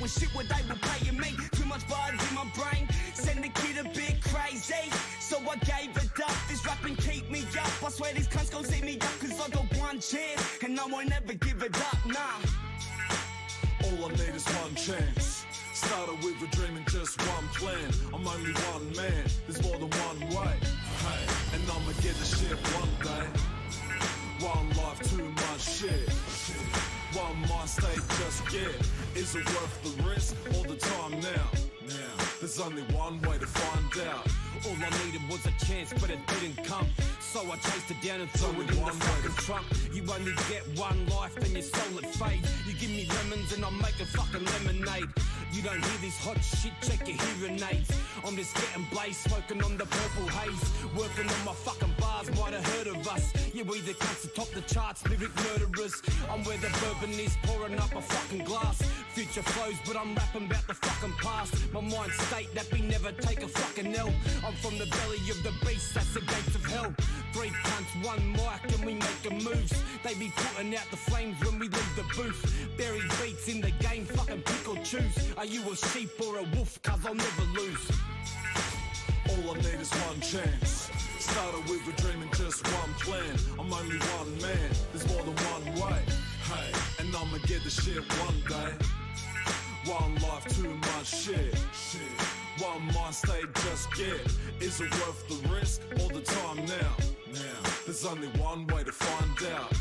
was shit what they were paying me. Too much buzz in my brain, send the kid a bit crazy. So I gave it up, this rapping keep me up. I swear these cunts gon' see me up, cause I got one chance, and I won't ever give it up, nah. All I need is one chance. Started with a dream and just one plan. I'm only one man, there's more than one way. Hey, and I'ma get the shit one day. One life, too much shit. One mind state, just get. Is it worth the risk or the time now? There's only one way to find out. All I needed was a chance, but it didn't come. So I chased it down and threw it in the fucking trunk. You only get one life, then your soul it fades. You give me lemons and I'll make a fucking lemonade. You don't hear this hot shit, check your hearing aids. I'm just getting blazed, smoking on the purple haze. Working on my fucking bars, might have heard of us. Yeah, we the cunts to top the charts, lyric murderers. I'm where the bourbon is, pouring up a fucking glass. Future flows, but I'm rapping about the fucking past. My mind state that we never take a fucking L. I'm from the belly of the beast, that's the gates of hell. 3 cunts, 1 mic, and we making moves. They be putting out the flames when we leave the booth. Buried beats in the game, fucking pick or choose. Are you a sheep or a wolf? Cause I'll never lose. All I need is one chance. Started with a dream and just one plan. I'm only one man, there's more than one way. Hey, and I'ma get the shit one day. One life, too much shit. One mind state, just get. Is it worth the risk or the time now? There's only one way to find out.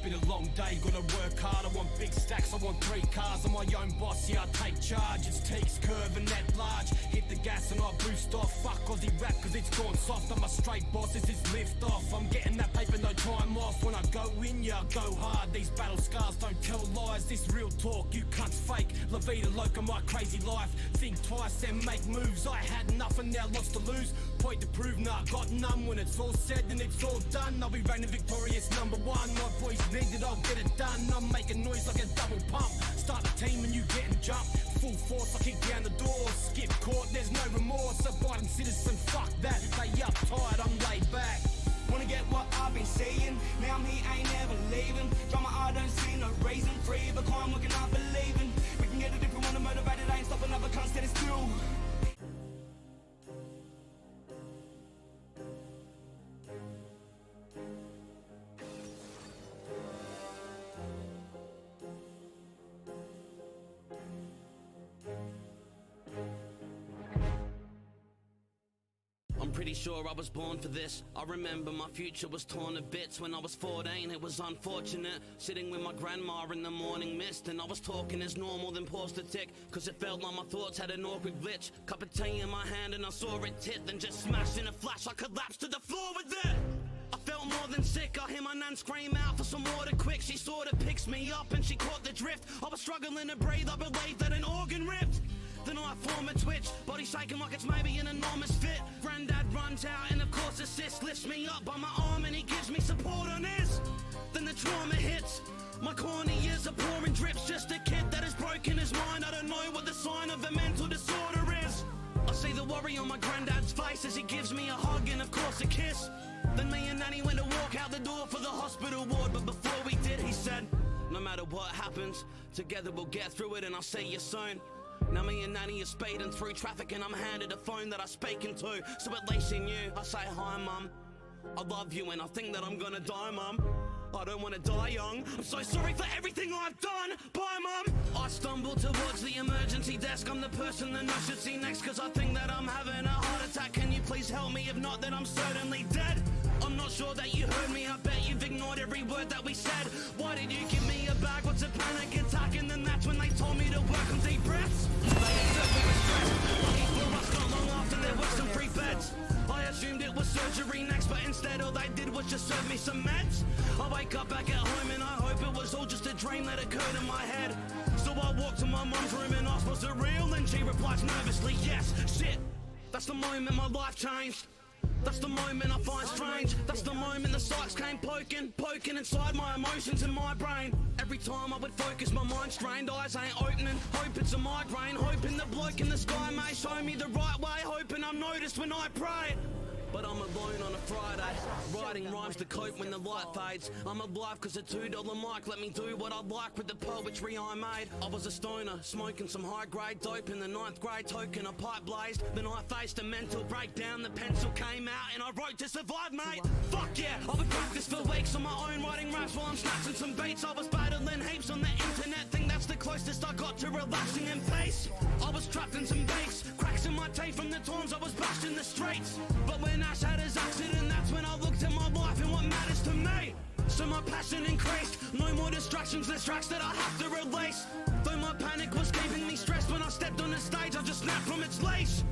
Been a long day, gotta work hard. I want big stacks, I want 3 cars. I'm my own boss, yeah, I take charge. It's Teaks, curve and net large. Hit the gas and I boost off. Fuck Aussie rap, cause it's gone soft. I'm a straight boss, this is lift off. I'm getting that paper, no time off. When I go in, yeah, I go hard. These battle scars don't tell lies. This real talk, you cunts fake. La vida loca, my crazy life. Think twice, then make moves. I had nothing, now lots to lose. Point to prove, nah, got none. When it's all said and it's all done, I'll be reigning victorious #1. My boys need it, I'll get it done. I'm making noise like a double pump. Start the team and you getting jumped. Full force, I kick down the door. Skip court, there's no remorse. Abiding citizen, fuck that. They uptight, I'm laid back. Wanna get what I've been seeing. Now I'm here, ain't never leaving. Drama, I don't see no reason. Free, but calm, looking, not believing. We can get a different one, motivated, I ain't stopping, other cunts that it's through. I'm pretty sure I was born for this. I remember my future was torn to bits when I was 14. It was unfortunate, sitting with my grandma in the morning mist, and I was talking as normal, then paused to tick, cause it felt like my thoughts had an awkward glitch. Cup of tea in my hand and I saw it tit, then just smashed in a flash. I collapsed to the floor with it. I felt more than sick. I hear my nan scream out for some water quick. She sorta picks me up and she caught the drift. I was struggling to breathe, I believed that an organ ripped. Then I form a twitch, body shaking like it's maybe an enormous fit. Granddad runs out and of course assists, lifts me up by my arm and he gives me support on his. Then the trauma hits, my corny ears are pouring drips. Just a kid that has broken his mind. I don't know what the sign of a mental disorder is. I see the worry on my granddad's face as he gives me a hug and of course a kiss. Then me and Nanny went to walk out the door for the hospital ward, but before we did he said, no matter what happens, together we'll get through it and I'll see you soon. Now me and Nanny are speeding through traffic and I'm handed a phone that I speak into. So at least he knew. I say, hi mum, I love you and I think that I'm gonna die mum. I don't wanna die young. I'm so sorry for everything I've done. Bye mum. I stumble towards the emergency desk. I'm the person that I should see next, cause I think that I'm having a heart attack. Can you please help me? If not, then I'm certainly dead. I'm not sure that you heard me. I bet you've ignored every word that we said. Why did you give me a bag? What's a panic attack? And then that's when they told me to work on deep breaths. They observed me with stress. Lucky for us, not long after there were some free beds. I assumed it was surgery next, but instead said all they did was just serve me some meds. I wake up back at home and I hope it was all just a dream that occurred in my head. So I walk to my mum's room and ask, was it real? And she replies nervously, yes. Shit, that's the moment my life changed. That's the moment I find strange. That's the moment the psychs came poking inside my emotions and my brain. Every time I would focus, my mind strained. Eyes ain't opening, hope it's a migraine. Hoping the bloke in the sky may show me the right way. Hoping I'm noticed when I pray. But I'm alone on a Friday, writing rhymes to cope when the light fades. I'm alive cause a $2 mic let me do what I like with the poetry I made. I was a stoner, smoking some high-grade dope in the 9th grade, token a pipe blazed. Then I faced a mental breakdown, the pencil came out and I wrote to survive, mate. Fuck yeah, I would practice for weeks on my own, writing raps while I'm snatching some beats. I was battling heaps on the internet, think that's the closest I got to relaxing in peace. I was trapped in some beats, cracks in my teeth from the times I was bashed in the streets. But when Ash had his accident, that's when I looked at my life and what matters to me. So my passion increased, no more distractions, less tracks that I have to release. Though my panic was keeping me stressed, when I stepped on the stage I just snapped from its leash.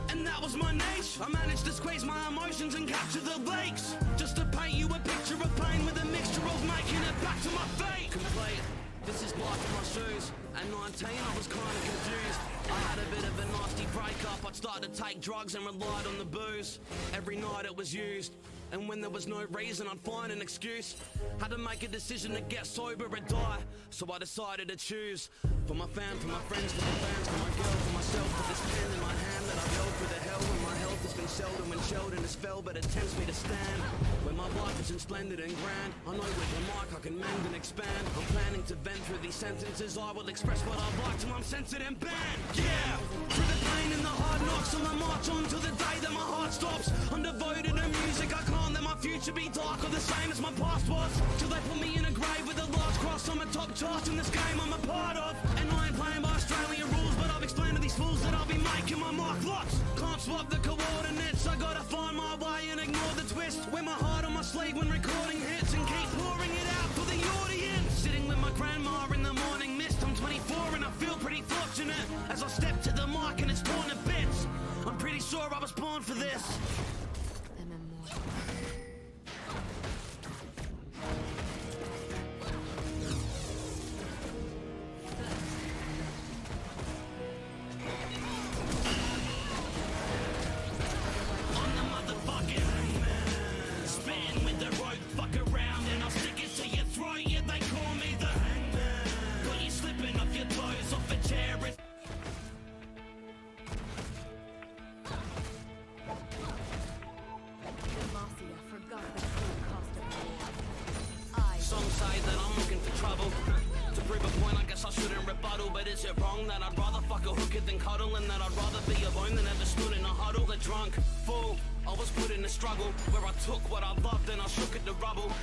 And that was my niche, I managed to squeeze my emotions and capture the leaks. Just to paint you a picture of pain with a mixture of making it back to my feet. Complete, this is life in my shoes. At 19 I was kinda confused. I had a bit of a nasty breakup. I'd started to take drugs and relied on the booze. Every night it was used, and when there was no reason I'd find an excuse. Had to make a decision to get sober or die, so I decided to choose. For my fam, for my friends, for my fans, for my girl, for myself. With this pen in my hand that I've held through the hell when my health has been seldom when Sheldon has fell, but it tempts me to stand. When my life isn't splendid and grand, I know with the mic I can mend and expand. I'm planning to vent through these sentences. I will express what I like till I'm censored and banned. Yeah, through the pain and the hard knocks, I'll march on till the day that my heart stops. I'm devoted to music, I can't let my future be dark or the same as my past was. Till they put me in a grave with a large cross on my top chart in this game I'm a part of. And I ain't playing by Australian rules, but I've explained to these fools that I'll be making my mark lots. Can't swap the coordinates, I gotta find my way and ignore the twist. Wear my heart on my sleeve when recording hits and keep pouring it out for the audience. Sitting with my grandma in the morning mist, I'm 24 and I feel pretty fortunate as I step to the mic and it's torn to bits. I'm pretty sure I was born for this.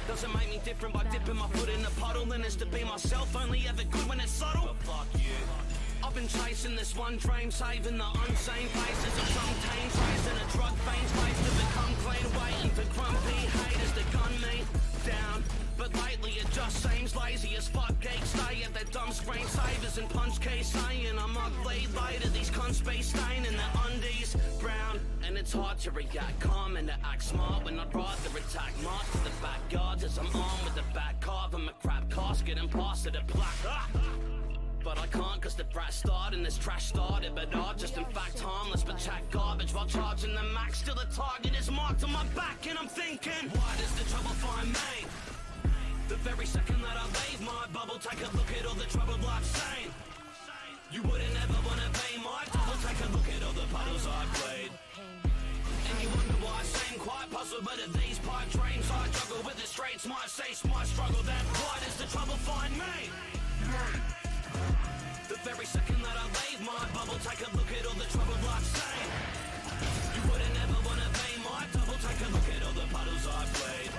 Doesn't make me different by dipping my foot in the puddle. And it's to be myself, only ever good when it's subtle. But fuck you. I've been chasing this one dream, saving the unsane faces of some tame trace in a drug fiend's face to become clean, waiting for grumpy haters to gun me down. But lately it just seems lazy as fuck. Geeks stay at their dumb screensavers and punch keys saying I'm ugly later. These cunts be staining their undies brown. And it's hard to react calm and to act smart when I'd rather attack march to the backyards as I'm armed with the back carve and my crap casket and pass it a plaque. But I can't cause the brat started and this trash started. But I'm just in fact harmless but chat garbage while charging the max. Still the target is marked on my back and I'm thinking, why does the trouble find me? The very second that I leave my bubble, take a look at all the trouble I've seen. You wouldn't ever wanna be my double, take a look at all the puddles I've played. And you wonder why I seem quite puzzled, but at these pipe dreams I juggle with the streets, might cease my struggle. Then why does the trouble find me? The very second that I leave my bubble, take a look at all the trouble I've seen. You wouldn't ever wanna be my double, take a look at all the puddles I've played.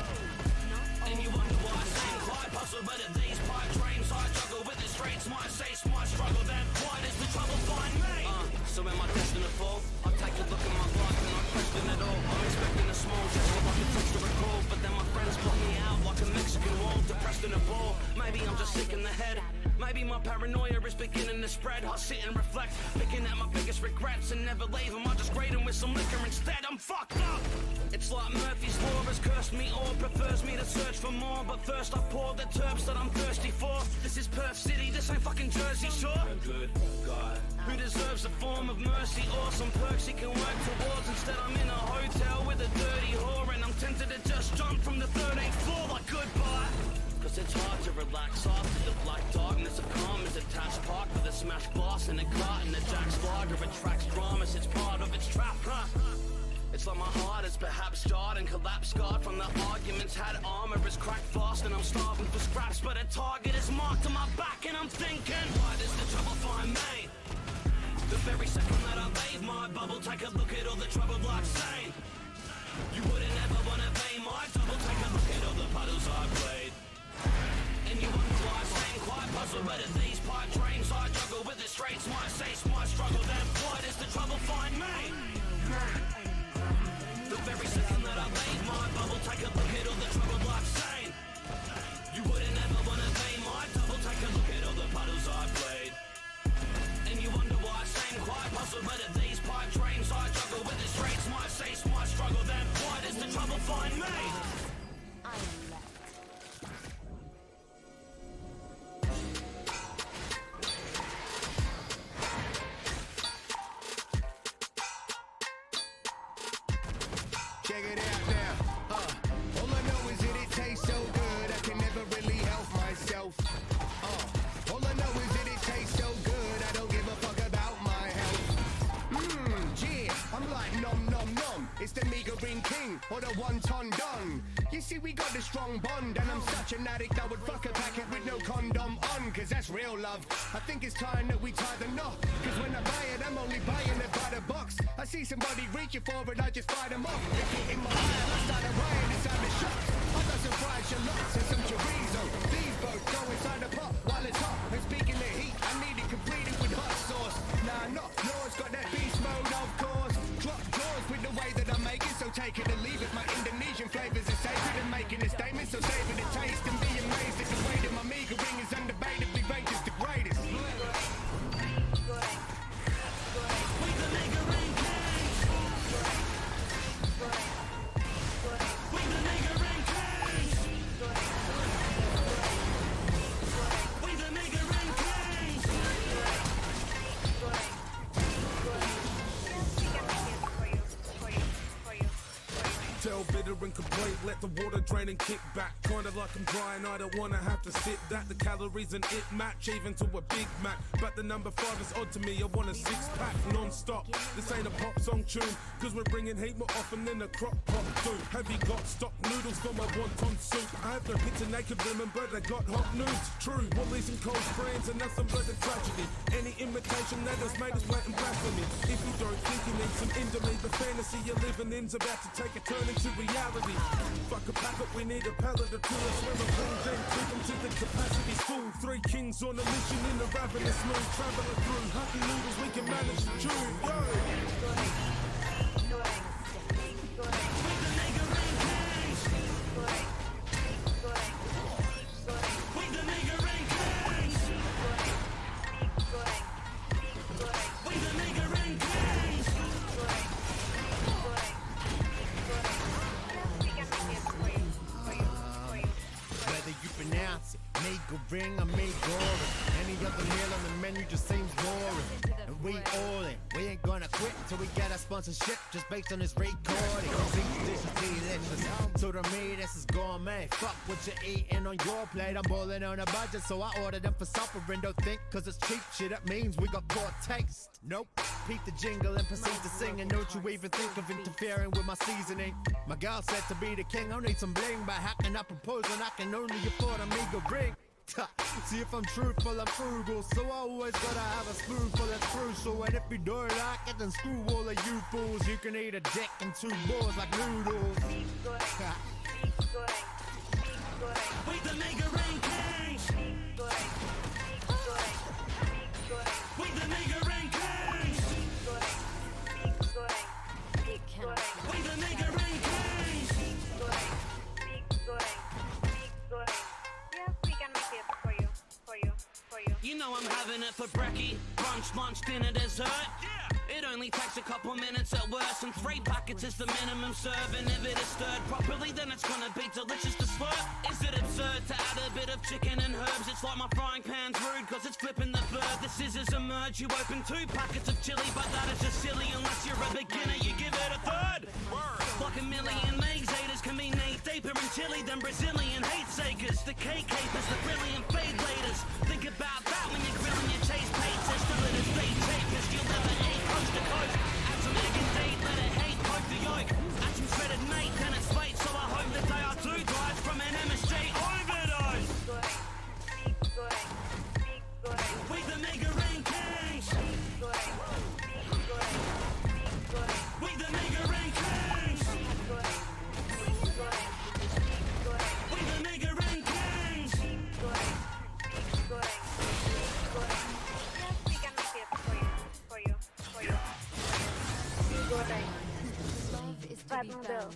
And you wonder why I seem quite puzzled, but at these pipe dreams I juggle with the streets, might cease my struggle. Then why does the trouble find me? So am I destined to fall? I take a look at my life and I question it all. I'm expecting a small gesture like a touch to recall, but then my friends block me out like a Mexican wall, depressed in a ball. Maybe I'm just sick in the head. Maybe my paranoia is beginning to spread. I sit and reflect, picking at my biggest regrets and never leave them. I just grade them with some liquor instead. I'm fucked up. It's like Murphy's Law, has cursed me or prefers me to search for more. But first I pour the terps that I'm thirsty for. This is Perth City, this ain't fucking Jersey Shore. A good guy who deserves a form of mercy or some perks he can work towards. Instead I'm in a hotel with a dirty whore, and I'm tempted to just jump from the 13th floor like goodbye. Cause it's hard to relax after the black darkness of calm is attached. Parked with a smashed glass in a carton. The Jack's lager attracts dramas, it's part of its trap, huh? It's like my heart is perhaps jarred and collapsed, scarred from the arguments. Had armor is cracked fast and I'm starving for scraps. But a target is marked on my back and I'm thinking, why does the trouble find me? The very second that I leave my bubble, take a look at all the trouble like saying, you wouldn't ever wanna pay my double. Take a look at all the puddles I played. And you wonder why I seem quite puzzled. But at these pipe dreams I juggle with the straights. My sace, my struggle, then why does the trouble find me? The very second that I leave my bubble, take a look at all the trouble I've seen. You wouldn't ever wanna pay my double. Take a look at all the puddles I played. And you wonder why I seem quite puzzled. But at these pipe dreams I juggle with the straights. My sace, my struggle, then why does the trouble find me? Check it out now. All I know is that it tastes so good, I can never really help myself. All I know is that it tastes so good, I don't give a fuck about my health. Yeah, I'm like nom nom nom. It's the meager ring king or the 1 ton done. You see, we got a strong bond, and I'm such an addict I would fuck a packet with no condom on, cause that's real love. I think it's time that we tie the knot, cause when I buy it, I'm only buying it by the box. I see somebody reaching for it, I just fight them off. They get in my eye, I start a riot inside the shop. I got some fried shallots and some chorizo. These both go inside the pot while it's hot. And speaking of heat, I need it completed with hot sauce. Nah, not yours, got that beast mode, of course. Drop jaws with the way that I make it, so take it or leave it. My Indonesian flavors are sacred and making a statement, so savor the taste and be amazed at the way that my meager ring is undebatably ranked as the greatest. We the nigga ring kings. We the nigga ring kings. We the nigga ring kings. Tell bitter and complaint, let the water drain and kick back. Kinda like I'm drying, I don't wanna have to sit that. The calories and it match even to a Big Mac. But the number 5 is odd to me, I want a 6-pack non-stop. This ain't a pop song tune, cause we're bringing heat more often than a crock pot do. Have you got stock noodles for my wonton soup? I have no picture naked women, but I got hot news. True, Wally's and Cold Springs and nothing but a tragedy. Any imitation that has made us blatant blasphemy. If you don't think you need some Indomie, the fantasy you're living in's about to take a turn into reality. Fuck a packet, we need a pallet or two. Swim a pool, then keep them to the capacity's full. 3 kings on a mission in the ravenous mood. Traveling through happy noodles, we can manage to chew. Yo! We the nigga ring kings. We the nigga ring kings. We the nigga ring kings. Whether you pronounce it, nigga ring or me gory. Any other meal on the menu just seems boring. And we all in, we ain't gonna quit till we get our sponsorship just based on this recording. These dishes delicious, so to me this is gourmet. Fuck what you're eating on your plate, I'm balling on a budget, so I ordered them for supper. And don't think cause it's cheap shit, that means we got poor taste. Nope, peep the jingle and proceed to sing. And don't you even think of interfering with my seasoning. My girl said to be the king, I'll need some bling. By hacking up proposing, I can only afford a meager ring. See if I'm truthful, I'm frugal, so I always gotta have a spoonful, that's crucial. And if you don't like it, then screw all of you fools. You can eat a dick and 2 balls like noodles. We the nigga ring kings. We the nigga ring kings. We the nigga ring kings. You know I'm having it for brekkie, brunch, lunch, dinner, dessert. Yeah. It only takes a couple minutes at worst, and 3 packets is the minimum serve. And if it is stirred properly, then it's gonna be delicious to slurp. Is it absurd to add a bit of chicken and herbs? It's like my frying pan's rude, cause it's flipping the bird. The scissors emerge, you open 2 packets of chili, but that is just silly. Unless you're a beginner, you give it a third. Like a million maize eaters can be knee deeper in chili than Brazilian hate sakers. The cake capers, the brilliant fade laters. Think about that when you're grilling your cheese pizzas. Still it is beef cheapest, you'll never eat coast to coast. Add some egg and deed, let it heat, poke the yolk. Add some shredded meat, then it's fate. So I hope that they are 2 drives from an MSG overdose. We the mega rankings. We the mega rankings. We the mega rankings. Love is to be found.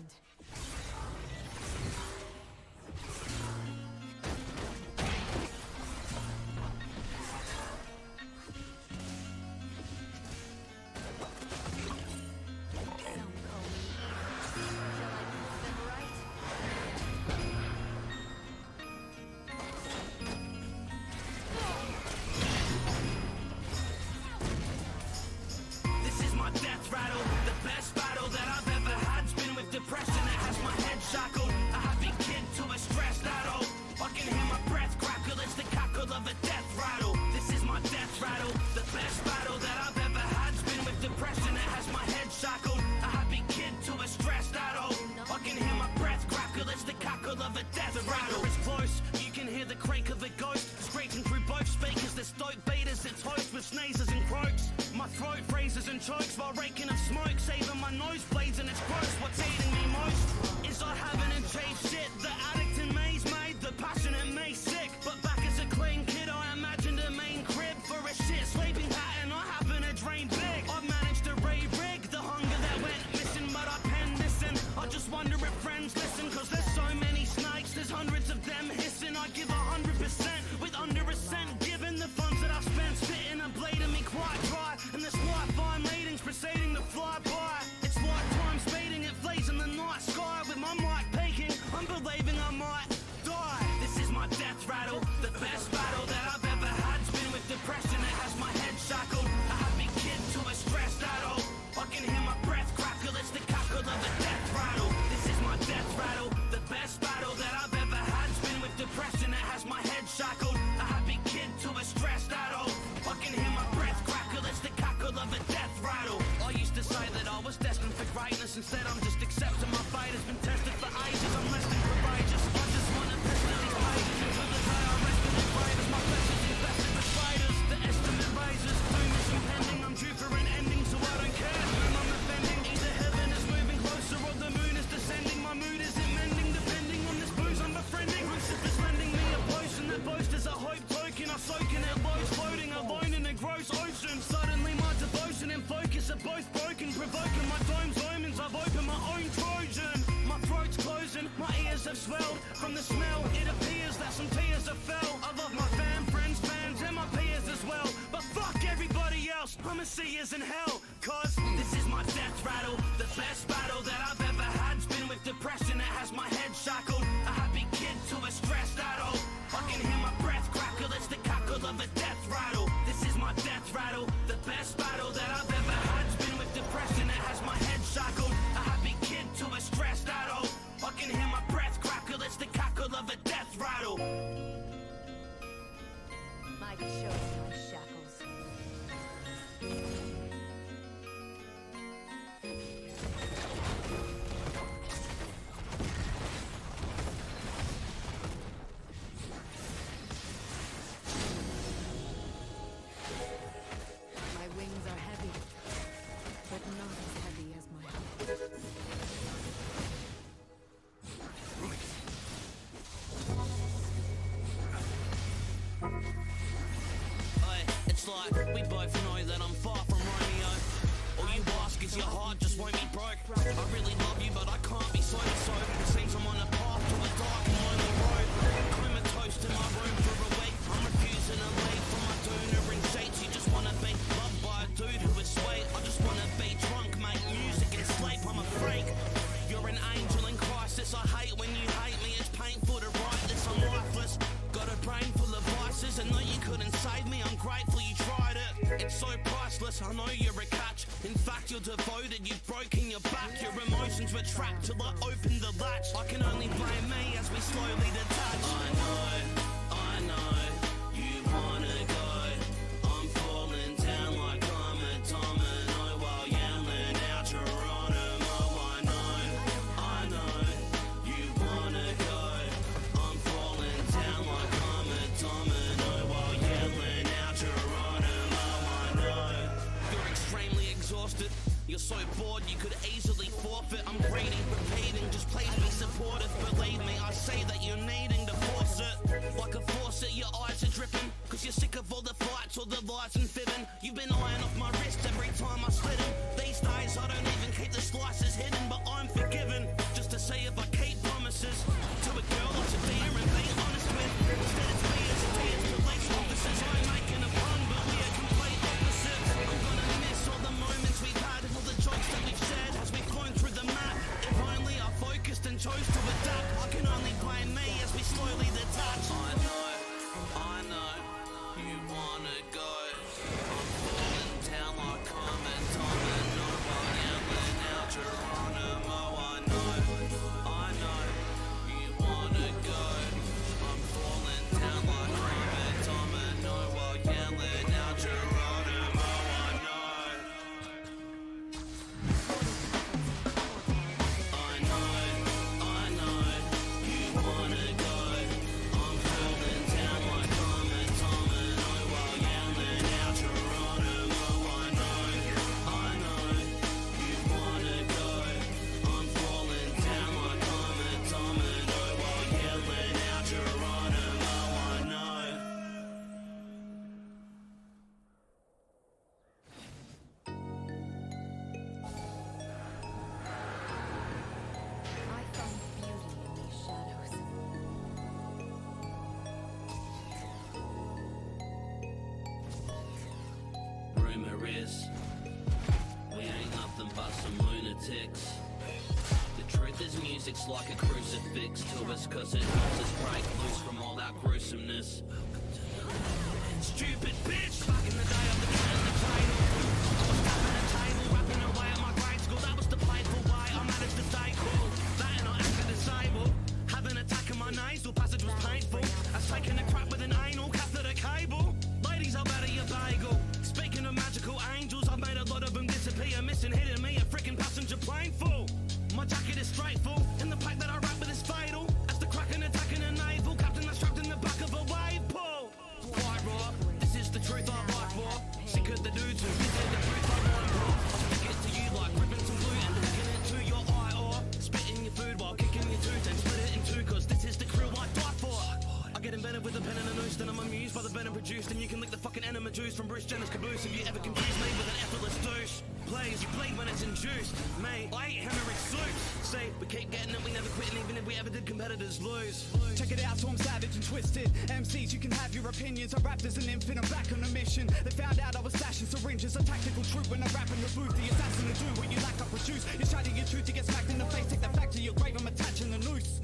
This is my death rattle. The best battle that I've ever had's been with depression. It has my head shackled. A happy kid to a stressed adult. I can hear my breath crackle. It's the cackle of a death rattle. This is my death rattle. The best battle that I've ever had's been with depression. It has my head shackled. A happy kid to a stressed adult. I can hear my breath crackle. It's the cackle of a death rattle. It's close. You can hear the crake of a ghost screeching through both speakers. The stoke beaters it's host with sneezes and croaks. My throat freezes and chokes while raking of smoke, saving my nosebleeds and it's gross. What's eating me most is I haven't achieved shit. The addict in me's made the passionate me sick. But back as a clean kid, I imagined a main crib for a shit sleeping pattern. I happen to dream big. I've managed to re-rig the hunger that went missing, but I penned this in. I just wonder if friends listen, cause there's so many snakes, there's hundreds of them hissing. I give 100% with under a cent, given the funds that I've spent spitting and bleeding me quite dry. And this life I'm leading's proceeding to fly by. It's like time speeding, it flees in the night sky. With my mic peaking, I'm believing I might die. This is my death rattle. The best battle that I've ever had's been with depression. It has my head shackled. A happy kid to a stressed adult. I can hear my breath crackle. It's the cackle of a death rattle. This is my death rattle. The best battle that I've ever had's been with depression. It has my head shackled. A happy kid to a stressed adult. I can hear my breath crackle. It's the cackle of a death rattle. I used to say that I was destined for greatness. Instead I'm just accepting my fate has been tested for ages. I'm less than courageous. I just want to test these pages until the day I rest in the grave as my flesh is infested with traitors. The estimate raises, doom is impending. I'm due for an ending, so I don't care whom I'm offending. Either heaven is moving closer or the moon is descending. My mood isn't mending, depending on this booze I'm befriending. Lucifer's lending me a potion that boast is a hope token. I soak in it, lows floating alone in a gross ocean. Suddenly my devotion and focus are both broken, provoking my dome's omens. I've opened my own Trojan. My throat's closing, my ears have swelled from the smell. It appears that some tears have fell. I love my fam, friends, fans, and my peers as well. But fuck everybody else, I'ma see yous in hell. Cause this is my death rattle. The best battle that I've ever had's been with depression. It has my head shackled. A happy kid to a stressed adult. I can hear my breath crackle. It's the cackle of a death rattle. This is my death rattle. The best battle that I've ever had's been with depression. It has my head shackled. A happy kid to a stressed adult. I can hear my breath crackle. It's the cackle of a death rattle. My choice, no shackles. My wings are heavy, but not as heavy as my heart. It's like we both know that I'm far from Romeo. All you ask is your heart just won't be broke. I really love you, but I can't be so. It seems I'm on a path to a dark and lonely road. Comatose in my room for a week. I'm refusing to leave for my doona ring sheets. You just wanna be loved by a dude who is sweet. I just wanna ruthless, I know you're a catch. In fact, you're devoted, you've broken your back. Your emotions were trapped till I opened the latch. I can only blame me as we slowly detach. I know, you wanna go. I'm falling down like I'm a domino while yelling out Geronimo. I know, you wanna go. I'm falling down like I'm a domino while yelling out Geronimo. I know, you're extremely exhausted. You're so bored you could easily forfeit. I'm greedy, repeating, just please be supportive. Believe me, I say that you're needing to force it. Like a faucet, your eyes are dripping, cause you're sick of all the fights, all the lies and fibbing. You've been eyeing off my wrist every time I slit him. These days I don't even keep the slices hidden, but I'm forgiven, just to say if I keep promises to a girl I should dare and be honest with. Instead it's me as a tears, police officers. I'm making a pun, but we are complete opposites. I'm gonna miss all the moments we've had, all the jokes that we've said as we've flown through the map. If only I focused and chose to adapt. I can only blame me as we slowly detach. I know, you wanna go. I'm falling down like I'm a domino while yelling out Geronimo. I know, you wanna go. I'm falling down like I'm a domino while yelling out Geronimo. I know, you wanna go. I'm falling down like I'm a domino while yelling out Geronimo. I know, you wanna go. I'm falling down like I'm a domino while yelling out Geronimo. I know. I find beauty in these shadows. Rumor is, we ain't nothing but some lunatics. The truth is music's like a crucifix to us, cause it helps us break loose from all that gruesomeness. Stupid bitch! Back in the day I became the title. I was tapping a table, rapping away at my grade school. That was the playful way I managed to stay cool. That and I acted disabled. Having an attack in my nasal passage was painful. As taking a crap with an anal catheter cable. Ladies, I'll better your bagel. Speaking of magical angels, I've made a lot of them disappear. Missing, hitting me, a freaking passenger plane full. My jacket is straight full, and the pack that I rap with is fatal. As the kraken attacking a naval captain that's trapped in the back of a wave pool. Quite raw, this is the truth I fight for. Sick of the dudes who is the truth I want for. I'll stick it to you like ripping some glue and sticking it to your eye, or spitting your food while kicking your tooth and split it in two, cause this is the crew I die for. I get embedded with a pen and a noose, then I'm amused by the venom produced, and you can lick the fucking enema juice from Bruce Jenner's caboose if you ever confuse me with an effortless douche. Plays, you bleed when it's induced, mate. I eat hemorrhage soups. See, we keep getting it, we never quit, and even if we ever did, competitors lose. Check it out, so I'm savage and twisted. MCs, you can have your opinions. I rapped as an infant, I'm back on a mission. They found out I was stashing syringes, a tactical troop when I rap in the booth. The assassin to do what you lack, I produce. You're shouting your truth, you get smacked in the face. Take the fact to your grave, I'm attaching the noose.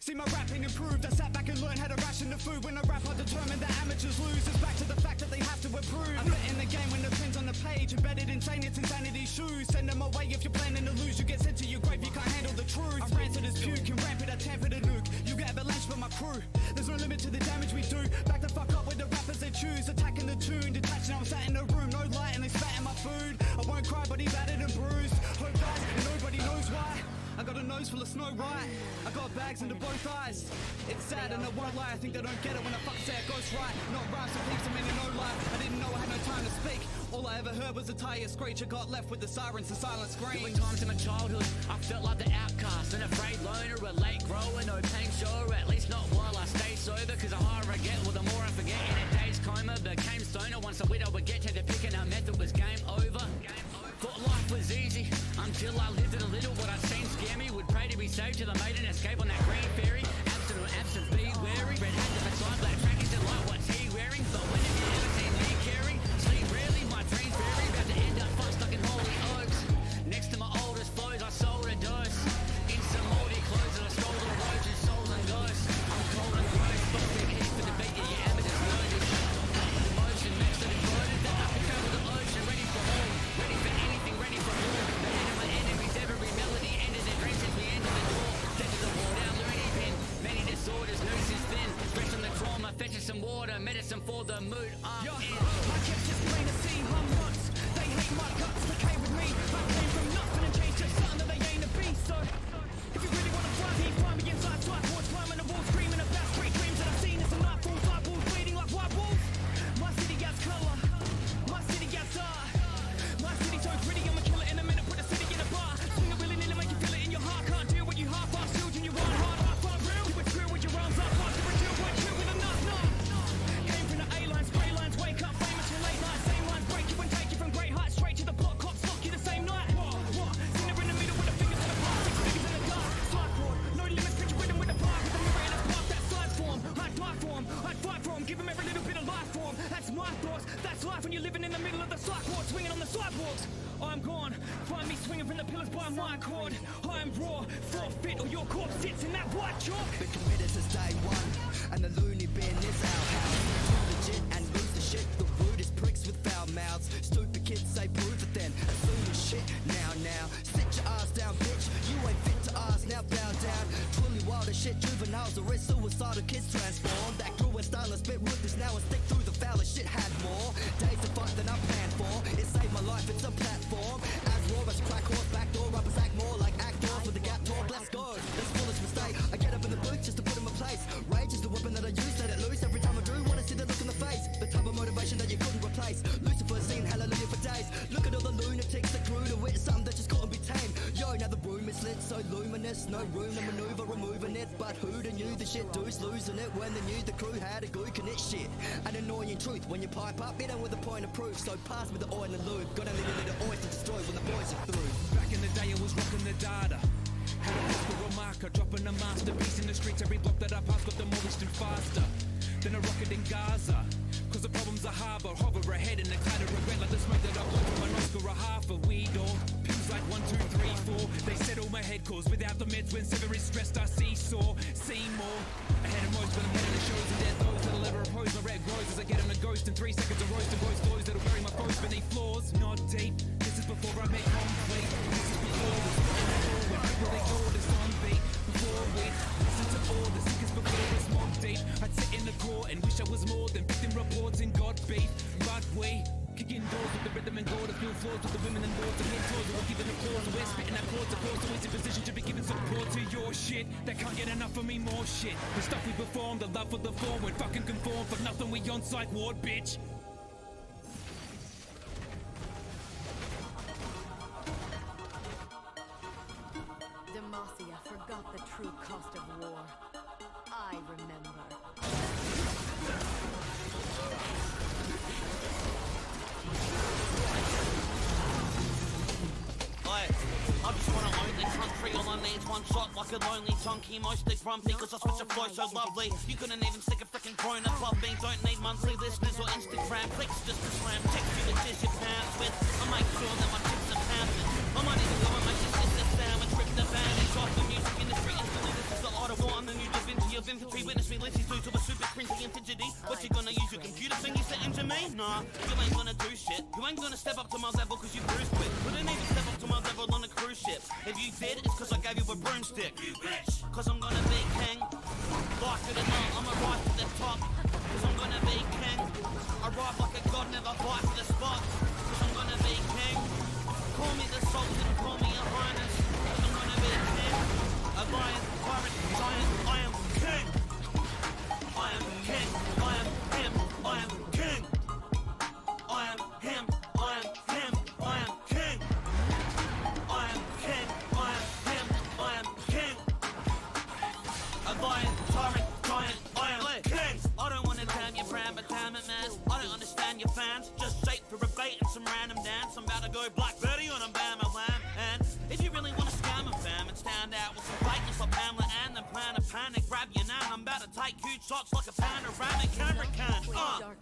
See my rapping improved, I sat back and learned how to ration the food. When I rap I determine that amateurs lose. It's back to the fact that they have to improve. I fit in the game when the pen's on the page. Embedded insane, it's insanity's shoes. Send them away if you're planning to lose. You get sent to your grave, you can't handle the truth. I rancid as puke and rampant, I tamper the nuke. You get avalanche for my crew. There's no limit to the damage we do. Back the fuck up with the rappers they choose. Attacking the tune, detached now I'm sat in the room. No light and they spat in my food. I won't cry but he battered and bruised. Hope dies and nobody knows why. I got a nose full of snow, right? I got bags under both eyes. It's sad and I won't lie, I think they don't get it when I fucking say it goes right. Not rhymes for peeps, I mean no life. I didn't know I had no time to speak. All I ever heard was a tire screech. I got left with the sirens and silent screams. There were times in my childhood I felt like the outcast, an afraid loner, a late grower, no pain sure, at least not while I stay sober. Cause the higher I get, well the more I forget. In a day's coma, became stoner. Once a widow would get to the pick and our method was game over. Thought life was easy until I lived it a little. What I'd seen scare me, would pray to be saved till I made an escape on that green ferry. Absent or absent, be wary. Red hat to the side, black trackies and light, what's he wearing? But when have you ever seen me caring? Sleep rarely, my dreams vary. About to end up fun stuck in holy oaks. Next to my oldest foes, I sold a dose in some moldy clothes that I before the mood up Yeah, in. my kids just plain to see hum once. They hate my guts, they came with me. I came from nothing and changed to something that they ain't to be. So, if you really wanna find me inside sideboards, climbing the walls, screaming about street dreams that I've seen. It's a nightfall, eyeballs bleeding like white wolves. My city has colour, my city has art. My city so gritty, I'ma kill it in a minute. Put the city in a bar, swing it willy-nilly, make you feel it in your heart. Can't deal with you half-ass children, you run hard, hard, real. You screw with your arms up, hard to reveal, what you with enough, no. Came from the A-lines, spray lines, wake up, famous for late nights. Same lines, break you and take you from great heights straight to the block. Cops knock you the same night. What? Seen her in the middle with the fingers in the bar, 6 fingers in the dark. Slide forward, no limits, picture rhythm with the bar. With the mirror in the spark, that side form. I'd die for him, I'd fight for him, give him every little bit of life for him. That's my thoughts, that's life when you're living in the middle of the psych ward, swinging on the sidewalks. I'm gone, find me swinging from the pillars by my cord. I am raw, forfeit, or your corpse sits in that white chalk. Been committed since day one, and the loony bin is our house. Too legit and lose the shit, the rudest pricks with foul mouths. Stupid kids say prove it then, assume the shit. Now, sit your ass down, bitch. You ain't fit to ask, now bow down. Truly wild as shit, juveniles, the rest suicidal kids transformed. That grew and style and spit ruthless now and stick through the foulest shit. Had more days to fight than I planned for. It saved my life, it's a platform. As raw as crack horse, backdoor rappers act more like actors with the gap talk. Let's go, that's foolish mistake. I get up in the booth just to put in my place. Rage is the weapon that I use, let it loose every time I do. Wanna see the look in the face, the type of motivation that you couldn't replace. Lucifer seen hallelujah for days. Look at all the lunatics that grew to it, something that just couldn't be tamed. Yo, now the room is lit, so luminous, no room to maneuver, removing it. But who'da knew the shit dude's losing it when they knew the crew had a glue connect shit. An annoying truth when you pipe up, it ain't with a point of proof. So pass me the oil and lube, got a little oil to destroy when the boys are through. Back in the day I was rocking the data. Had a proper marker, dropping a masterpiece in the streets. Every block that I passed got demolished and faster than a rocket in Gaza. Cause the problem's a harbour, hover ahead in a cloud of regret. Like the smoke that I blow from an Oscar, a half a weed or pills like 1, 2, 3, 4. They settle my head cause without the meds when sever is stressed I seesaw. See more ahead of most when I'm heading to shows and dead those that'll ever oppose my red grows as I get on a ghost in 3 seconds of roast and boast those that'll bury my foes beneath floors. Not deep, this is before I make complete. This is before this when people ignore this on beat. Before we listen to all the sickest before it's mob deep. I'd sit in the court and wish I was more than victim reports and God beef. But we kick indoors with the rhythm and gore to fill floors with the women and boards and mentors who are giving applause. We're spitting our chords, of course, always in position to be giving support to your shit. They can't get enough of me, more shit. The stuff we perform, the love for the form, we'd fucking conform for nothing. We on psych ward, bitch. Demacia forgot the true cost of war. I remember. I just wanna own the country, all I need's one shot like a lonely chunky, mostly grumpy cause I switch a flow so lovely. You couldn't even stick a frickin' grown up above me. Don't need monthly listeners or Instagram clicks just to slam chicks you to dish your pants with. I make sure that my chips are pouncing. I might even go and make your sister sandwich, rip the bandage off the music industry instantly. This is the art of war, I'm the new Da Vinci of infantry. Witness me, let's do to a super printy and fidgety. What you gonna use your computer thingies to injure me? Nah, you ain't gonna do shit. You ain't gonna step up to my level cause you bruised quick. Couldn't even step up to my level on a cruise ship. If you did, it's cause I gave you a broomstick. You bitch. Cause I'm gonna be king. Like it or not, I'ma rise to the top. Cause I'm gonna be king. I ride like a god, never fight for the spot. Cause I'm gonna be king. Call me the sultan, call me your highness. Cause I'm gonna be king. A lion, pirate, giant, I am king. I am king. I am him. I am king. I am him. I am him. I am king. I am king. I am him. I am king. A lion, tyrant, giant, I am king. I don't wanna damn your brand, but damn it, man, I don't understand your fans. Just shape for a bait and some random dance. I'm about to go Black Betty on a Bama Lamb. And if you really wanna scam a fam and stand out with some fakeness like Pamela and then plan a panic, grab your nan. I'm about to take huge shots like a panoramic camera can.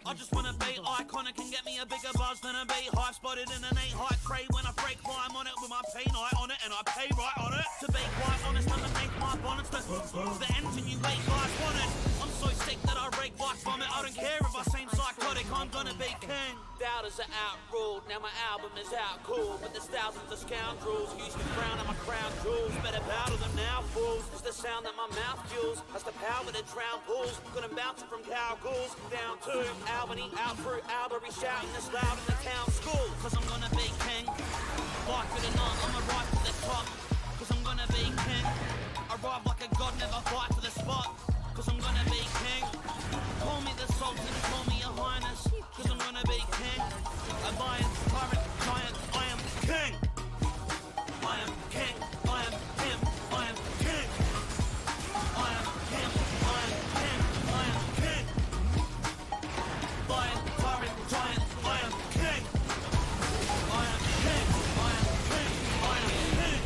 I just wanna be iconic and get me a bigger buzz than a beehive. Spotted in an 8-high crate when I break climb on it with my P-night on it and I pay right on it. To be quite honest, underneath my bonnet's the engine you late guys wanted. I'm so sick that I rake like vomit. I don't care if I seem psychotic, I'm gonna be king. Doubters are outruled, now my album is out cool. But there's thousands of scoundrels who used to frown at my crown jewels. Better bow to them now, fools. It's the sound that my mouth fuels. That's the power that drown pools. Got them bouncing from cow ghouls down to Albany, out through Albury, shouting this loud in the town school. Cause I'm gonna be king. Like it or not, I'ma rise to the top. Cause I'm gonna be king. Arrive like a god, never fight to the spot. Cause I'm gonna be king. Call me the Sultan, call me your highness. Cause I'm gonna be king. A lion, tyrant, giant, I am king. I am king, I am him, I am king. I am him, I am him, I am king. Lion, tyrant, giant, I am king. I am king, I am king, I am king.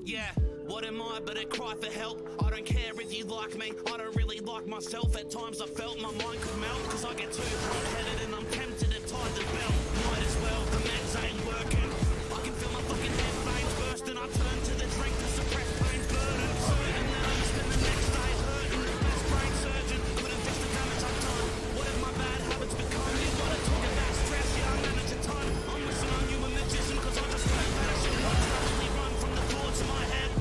Yeah, what am I but a cry for help? I don't care if you like me, I don't really like myself. At times I felt my mind could melt, cause I get too hot-headed and I'm tempted to tie the belt. Might as well, the meds ain't working. I can feel my fucking head veins bursting. I turn to the drink to suppress pain's burden. And then I'm spend the next day hurting. Best brain surgeon, couldn't fix the damage I've done. What have my bad habits become? You gotta talk about stress, yeah, I manage a ton. I'm wishing I knew a magician, cause I just learned that I should constantly run from the thoughts in my head.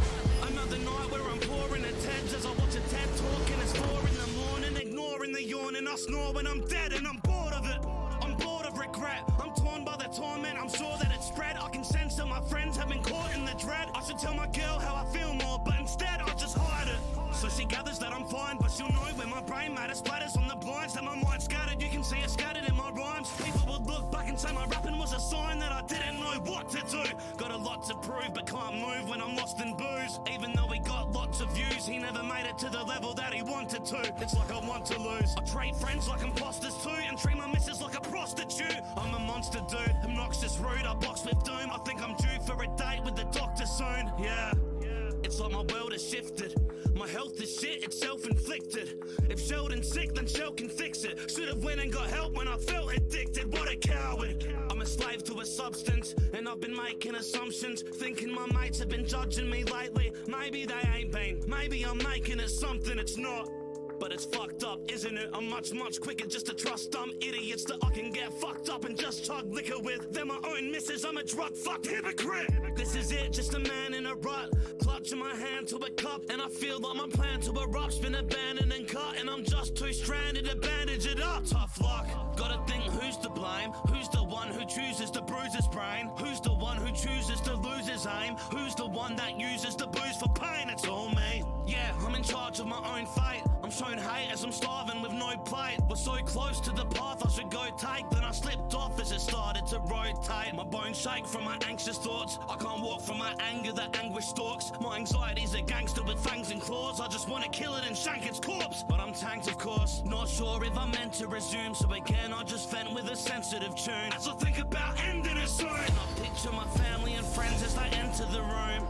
Another night where I'm pouring a TEDs as I watch a TED talk and it's 4 in the morning, ignoring the yawn and I snore when I'm dead and I'm bored of it. I'm bored of regret, I'm torn by the torment, I'm sure that it's spread. I can sense that my friends have been caught in the dread. I should tell my girl how I feel more, but instead I just hide it. So she gathers that I'm fine, but she'll know when my brain matter splatters on the blinds that my mind scattered. You can see it scattered in my rhymes. People would look back and say my rapping was a sign that I didn't know what to do. Got a lot to prove, but can't move when I'm lost in booze. Even though he got lots of views, he never made it to the level that he wanted to. It's like I want to lose. I treat friends like imposters too, and treat my missus like a prostitute. I'm a monster dude, obnoxious, rude, I box with doom. I think I'm due for a date with the doctor soon. Yeah, it's like my world has shifted. My health is shit, it's self-inflicted. If Sheldon's sick, then Shell can fix it. Should've went and got help when I felt addicted. What a coward. I'm a slave to a substance, and I've been making assumptions, thinking my mates have been judging me lately. Maybe they ain't been. Maybe I'm making it something it's not. But it's fucked up, isn't it? I'm much quicker just to trust dumb idiots that I can get fucked up and just chug liquor with. They're my own missus, I'm a drug-fucked hypocrite. This is it, just a man in a rut, clutching my hand to a cup, and I feel like my plan to erupt's been abandoned and cut, and I'm just too stranded to bandage it up. Tough luck, gotta think who's to blame. Who's the one who chooses to bruise his brain? Who's the one who chooses to lose his aim? Who's the one that uses the booze for pain? It's all me. Yeah, I'm in charge of my own fate. I'm shown hate as I'm starving with no plate. We're so close to the path I should go take, then I slipped off as it started to rotate. My bones shake from my anxious thoughts. I can't walk from my anger, that anguish stalks. My anxiety's a gangster with fangs and claws. I just want to kill it and shank its corpse, but I'm tanked of course. Not sure if I'm meant to resume, so again I just vent with a sensitive tune as I think about ending it soon. I picture my family and friends as they enter the room.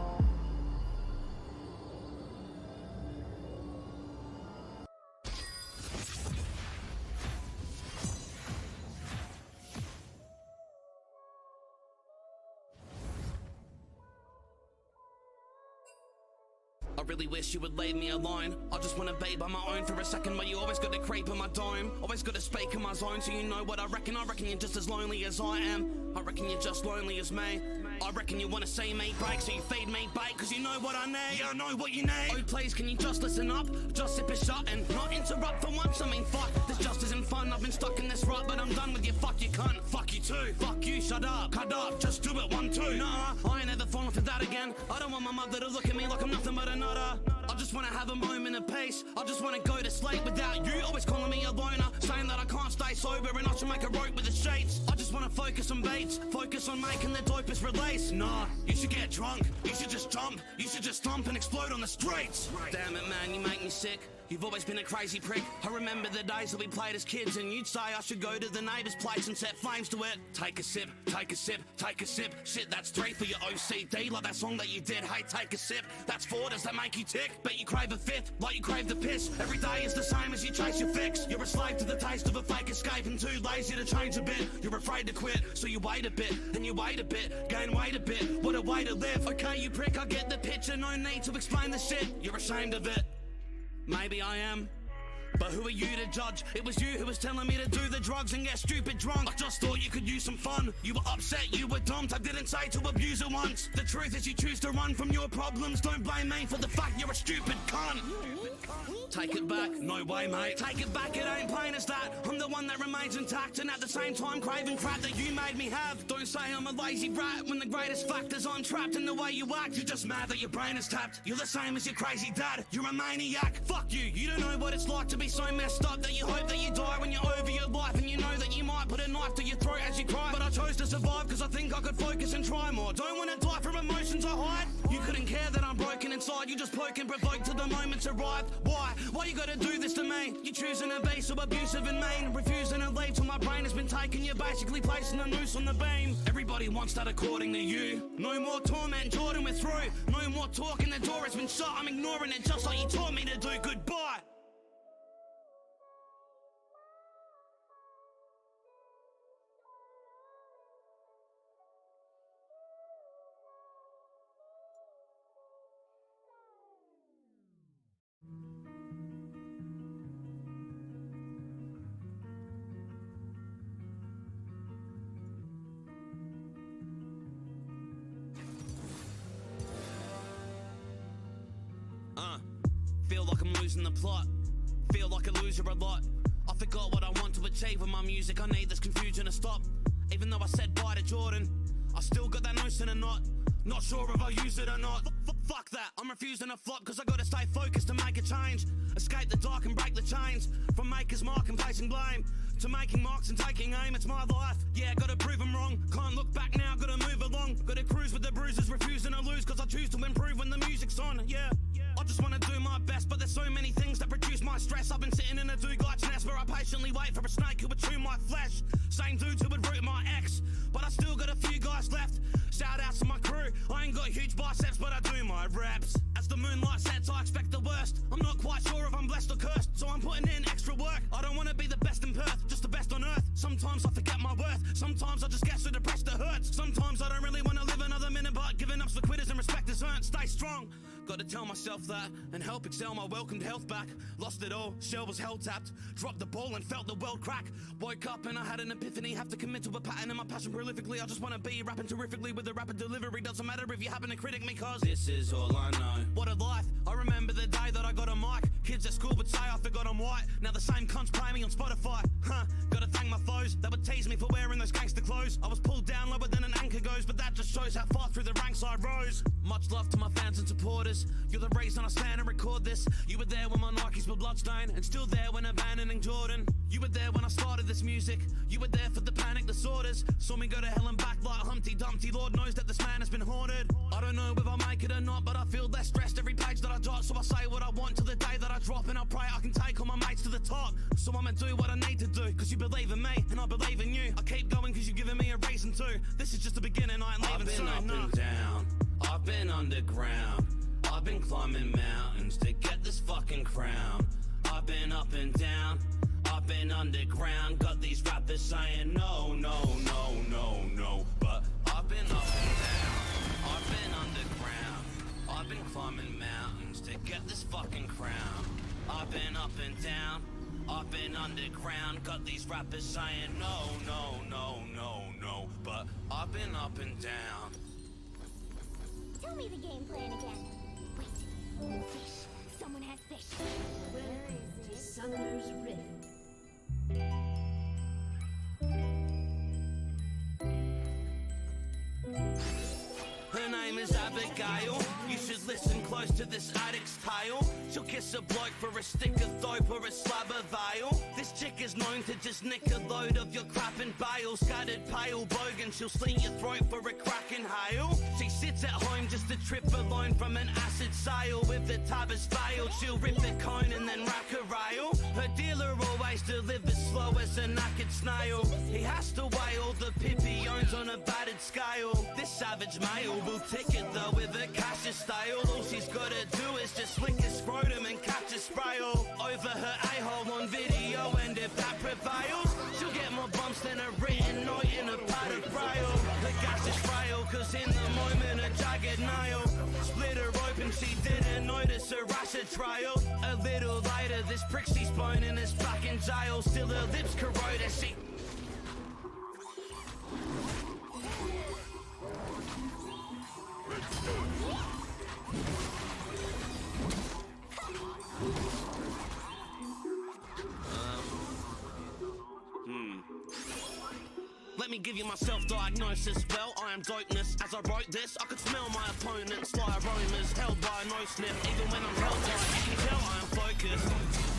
I really wish you would leave me alone. I just wanna be by my own for a second, but you always got to creep in my dome. Always got to speak in my zone, so you know what I reckon. I reckon you're just as lonely as I am. I reckon you're just lonely as me. I reckon you wanna see me break, so you feed me bait, cause you know what I need. Yeah, I know what you need. Oh please, can you just listen up? Just sip it shut and not interrupt for once. I mean fuck, this just isn't fun. I've been stuck in this rut, but I'm done with you. Fuck you cunt. Fuck you too. Fuck you, shut up. Cut up, just do it 1, 2. Nah, I ain't never falling for that again. I don't want my mother to look at me like I'm nothing but a nutter. I just wanna have a moment of peace. I just wanna go to sleep without you always calling me a loner, saying that I can't stay sober and I should make a rope with the sheets. I just wanna focus on beats, focus on making the dopest release. Nah, you should get drunk, you should just jump, you should just stomp and explode on the streets. Damn it man, you make me sick. You've always been a crazy prick. I remember the days that we played as kids and you'd say I should go to the neighbour's place and set flames to it. Take a sip, take a sip, take a sip. Shit, that's 3 for your OCD, like that song that you did. Hey, take a sip. That's 4, does that make you tick? Bet you crave a 5th, like you crave the piss. Every day is the same as you chase your fix. You're a slave to the taste of a fake escape and too lazy to change a bit. You're afraid to quit, so you wait a bit, then you wait a bit, gain weight a bit. What a way to live. Okay, you prick, I get the picture, no need to explain the shit. You're ashamed of it. Maybe I am, but who are you to judge? It was you who was telling me to do the drugs and get stupid drunk. I just thought you could use some fun. You were upset, you were dumped. I didn't say to abuse it once. The truth is you choose to run from your problems. Don't blame me for the fact you're a stupid cunt. Take it back, no way mate. Take it back, it ain't plain as that. I'm the one that remains intact and at the same time craving crap that you made me have. Don't say I'm a lazy rat when the greatest fact is I'm trapped in the way you act. You're just mad that your brain is tapped. You're the same as your crazy dad. You're a maniac. Fuck you. You don't know what it's like to be so messed up that you hope that you die when you're over your life, and you know that you might put a knife to your throat as you cry. But I chose to survive because I think I could focus and try more. Don't want to die from emotions I hide. You couldn't care that I'm broken inside. You just poke and provoke till the moment's arrived. Why? Why you gotta do this to me? You choosing to be so abusive and mean, refusing to leave till my brain has been taken. You're basically placing a noose on the beam. Everybody wants that according to you. No more torment, Jordan, we're through. No more talking, the door has been shut. I'm ignoring it just like you taught me to do. Goodbye. Feel like I'm losing the plot. Feel like a loser a lot. I forgot what I want to achieve with my music. I need this confusion to stop. Even though I said bye to Jordan, I still got that noose in a knot. Not sure if I'll use it or not. Fuck that, I'm refusing to flop cause I gotta stay focused to make a change. Escape the dark and break the chains. From maker's mark and placing blame to making marks and taking aim, it's my life. Yeah, gotta prove them wrong. Can't look back now, gotta move along. Gotta cruise with the bruises, refusing to lose cause I choose to improve when the music's on. Yeah, I just wanna do my best, but there's so many things that produce my stress. I've been sitting in a dugard's nest where I patiently wait for a snake who would chew my flesh. Same dudes who would root my ex, but I still got a few guys left. Shout outs to my crew. I ain't got huge biceps, but I do my reps. As the moonlight sets, I expect the worst. I'm not quite sure if I'm blessed or cursed, so I'm putting in extra work. I don't wanna be the best in Perth, just the best on earth. Sometimes I forget my worth. Sometimes I just get so depressed it hurts. Sometimes I don't really wanna live another minute, but giving up's for quitters and respect is earned. Stay strong. Gotta tell myself that and help excel my welcomed health back. Lost it all, shell was hell tapped. Dropped the ball and felt the world crack. Woke up and I had an epiphany. Have to commit to a pattern and my passion prolifically. I just wanna be rapping terrifically with a rapid delivery. Doesn't matter if you happen to critic me cause this is all I know. What a life. I remember the day that I got a mic. Kids at school would say I forgot I'm white. Now the same cunts play me on Spotify. Gotta thank my foes that would tease me for wearing those gangster clothes. I was pulled down lower than an anchor goes, but that just shows how far through the ranks I rose. Much love to my fans and supporters. You're the reason I stand and record this. You were there when my Nikes were bloodstained, and still there when abandoning Jordan. You were there when I started this music. You were there for the panic disorders. Saw me go to hell and back like Humpty Dumpty. Lord knows that this man has been haunted. I don't know if I make it or not, but I feel less stressed every page that I jot. So I say what I want till the day that I drop, and I pray I can take all my mates to the top. So I'ma do what I need to do, cause you believe in me, and I believe in you. I keep going cause you've given me a reason to. This is just the beginning, I ain't leaving soon. I've been up and down, I've been underground. I've been climbing mountains to get this fucking crown. I've been up and down, I've been underground. Got these rappers saying no, no, no, no, no. But I've been up and down, I've been underground. I've been climbing mountains to get this fucking crown. I've been up and down, I've been underground. Got these rappers saying no, no, no, no, no. But I've been up and down. Tell me the game plan again. Wait, fish. Someone has fish. Where is it? Summoner's Rift. Her name is Abigail. You should bitches listen close to this addict's tale. She'll kiss a bloke for a stick of dope or a slab of ale. This chick is known to just nick a load of your crap and bail. Scattered pale bogan, she'll slit your throat for a crack and hail. She sits at home just to trip alone from an acid sale. If the tab has failed, she'll rip the cone and then rack a rail. Her dealer always delivers slow as a knackered snail. He has to weigh all the pip he owns on a battered scale. This savage male will ticket though if her cash is stale. All she's gotta do is just lick a scrotum and catch a spray all over her a-hole on video. And if that prevails, she'll get more bumps than a written note in a pad of braille. Her gas is frail, cause in the moment a jagged nail split her open, she didn't notice a rash of trail. A little later, this prick she's boning is back in jail. Still her lips corrode as she... Let me give you my self-diagnosis. Well, I am dopeness. As I wrote this, I could smell my opponent's sly aromas, held by no sniff. Even when I'm held tight, you can tell I am focused.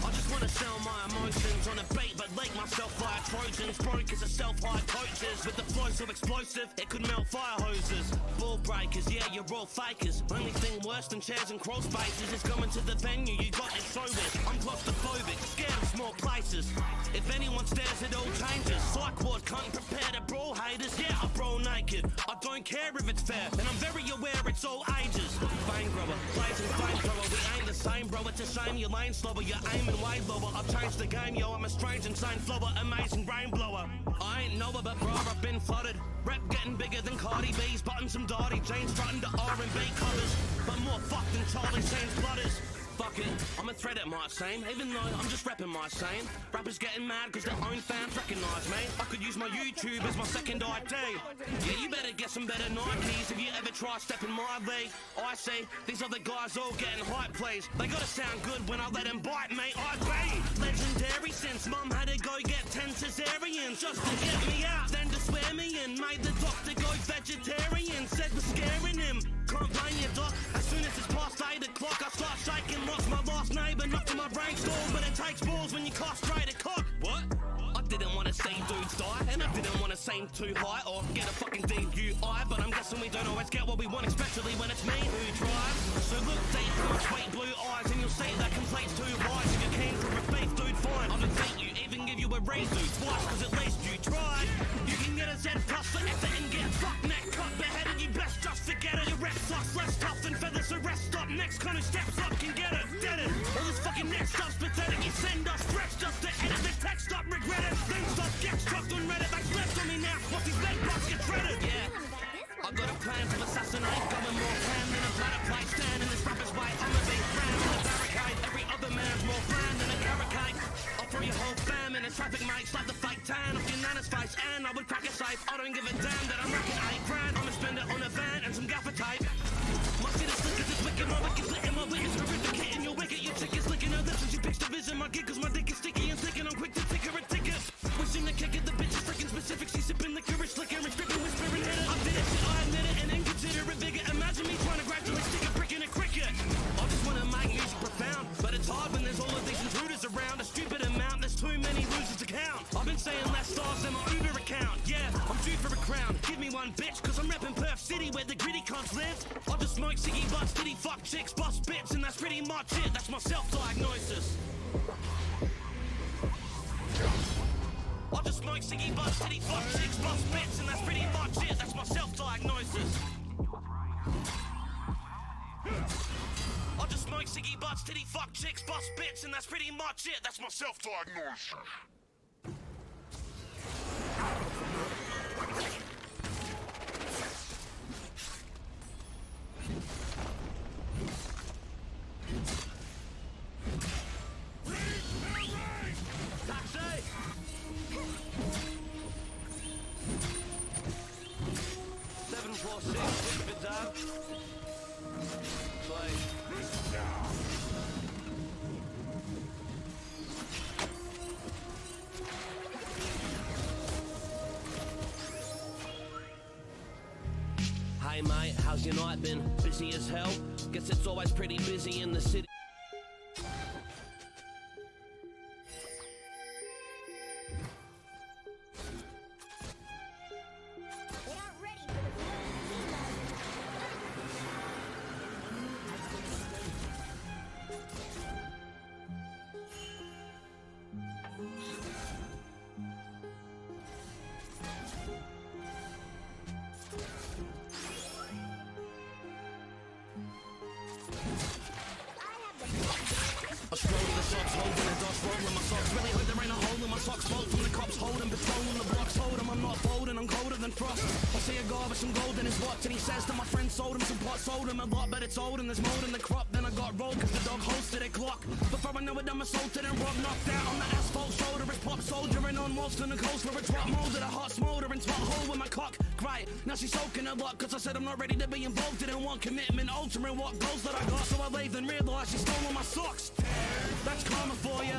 I just wanna sell my emotions on a beat, but leg myself like Trojans. Broke as a self-hired coaches with the flow so explosive it could melt fire hoses. Ball breakers, yeah, you're all fakers. Only thing worse than chairs and crawl spaces is coming to the venue you got your show with. I'm claustrophobic, scared of small places. If anyone stares, it all changes. Psych ward, can't prepare to brawl haters. Yeah, I brawl naked. I don't care if it's fair, and I'm very aware it's all ages. Fame grower, blazing flamethrower. We ain't the same, bro. It's a shame your lane slower. You're aiming way lower. I've changed the game, yo. I'm a strange, insane flower, amazing brain blower. I ain't Noah, but bro, I've been flooded. Rep getting bigger than Cardi B's, buttons some Darty jeans, strutting to R&B covers. But more fucked than Charlie Sheen's blooders. Fuck it, I'm a threat at my same, even though I'm just repping my same. Rappers getting mad cause their own fans recognise me. I could use my YouTube as my second ID. Yeah, you better get some better Nikes if you ever try stepping my league. I see, these other guys all getting hype, please. They gotta sound good when I let them bite, mate. I be legendary since mum had to go get 10 cesareans just to get me out, then to swear me in. Made the doctor go vegetarian, said we're scaring him. Can't blame you, doc. As soon as it's past 8 o'clock, I start shaking. Lost my last neighbour, knocked my brain stalled. But it takes balls when you castrate a cock. What? I didn't want to see dudes die, and I didn't want to seem too high or get a fucking DUI. But I'm guessing we don't always get what we want, especially when it's me who drives. So look deep in my sweet blue eyes, and you'll see that completes two lies. If you're keen for a beef, dude, fine. I'll defeat you, even give you a redo twice, cause at least you tried. You can get a Z plus for effort and get fucked neck cut beheaded. You best just forget it. Your rep sucks less tough than feathers, so rest stop. Next kind of steps up can get it, dead it. All this fucking next stuff's pathetic. You send us threats just to edit the text up, regret it. Then stuff gets chucked on Reddit. They slept on me now. Watch these bed bugs get shredded. Yeah, I've got a plan to assassinate. Going more plan than a planet plate. Stand in this rapper's way. I'm a big fan in a barricade. Every other man's more fan than a carricade. I'll throw your whole fam in a traffic, mate. Slap the fake tan off your nana's face, and I would crack a safe. I don't give a damn that I'm racking 8 grand. I'ma spend it on a van and some gaffer tape. My shit is slick as it's wicked. My wicked lit in my wit is horrific. Hitting your wicket, your chick is licking her lips and she picks the vision. My gig 'cause my dick is sticky and thick, and I'm quick to tick her a ticket. Wishing to kick it, the bitch is freaking specific. She's sipping licorice, slicker and stripping, whispering hit it. I did it, shit, I admit it, and then consider it bigger. Imagine me trying to gradually stick a prick in a cricket. I just wanna make music profound, but it's hard when there's all of these intruders around. A stupid amount, there's too many losers to count. I've been saying less stars than my Uber account. Yeah, I'm due for a crown. Give me one, bitch, 'cause I'm repping Perth City where the gritty cunts live. I just smoke ciggy butts, titty fuck chicks, bust bits, and that's pretty much it. That's my self-diagnosis. I just smoke ciggy butts, titty fuck chicks, bust bits, and that's pretty much it. That's my self-diagnosis. I just smoke ciggy butts, titty fuck chicks, bust bits, and that's pretty much it. That's my self-diagnosis. Taxi! 746, keep it down. Play. Hey mate, how's your night been? Busy as hell? Guess it's always pretty busy in the city. They aren't ready for the I stroll with the socks, holding the dots, rolling my socks. Really hope there ain't a hole in my socks. Smoke from the cops, holding patrol on the blocks. Hold 'em, I'm not folding, I'm colder than frost. I see a guy with some gold in his watch, and he says to my friend, sold him some pot, sold him a lot, but it's old and there's mold in the crop. Then I got rolled cause the dog hosted a clock. Before I know it, I'm assaulted and robbed, knocked out on the asphalt shoulder. It's pop soldiering on whilst on the coast for a drop molded, a hot smolder and twat hole with my cock. Great, now she's soaking a lot, cause I said I'm not ready to be involved. Didn't want commitment, altering what goals that I got. So I leave and realise she's stolen my socks. That's karma for ya.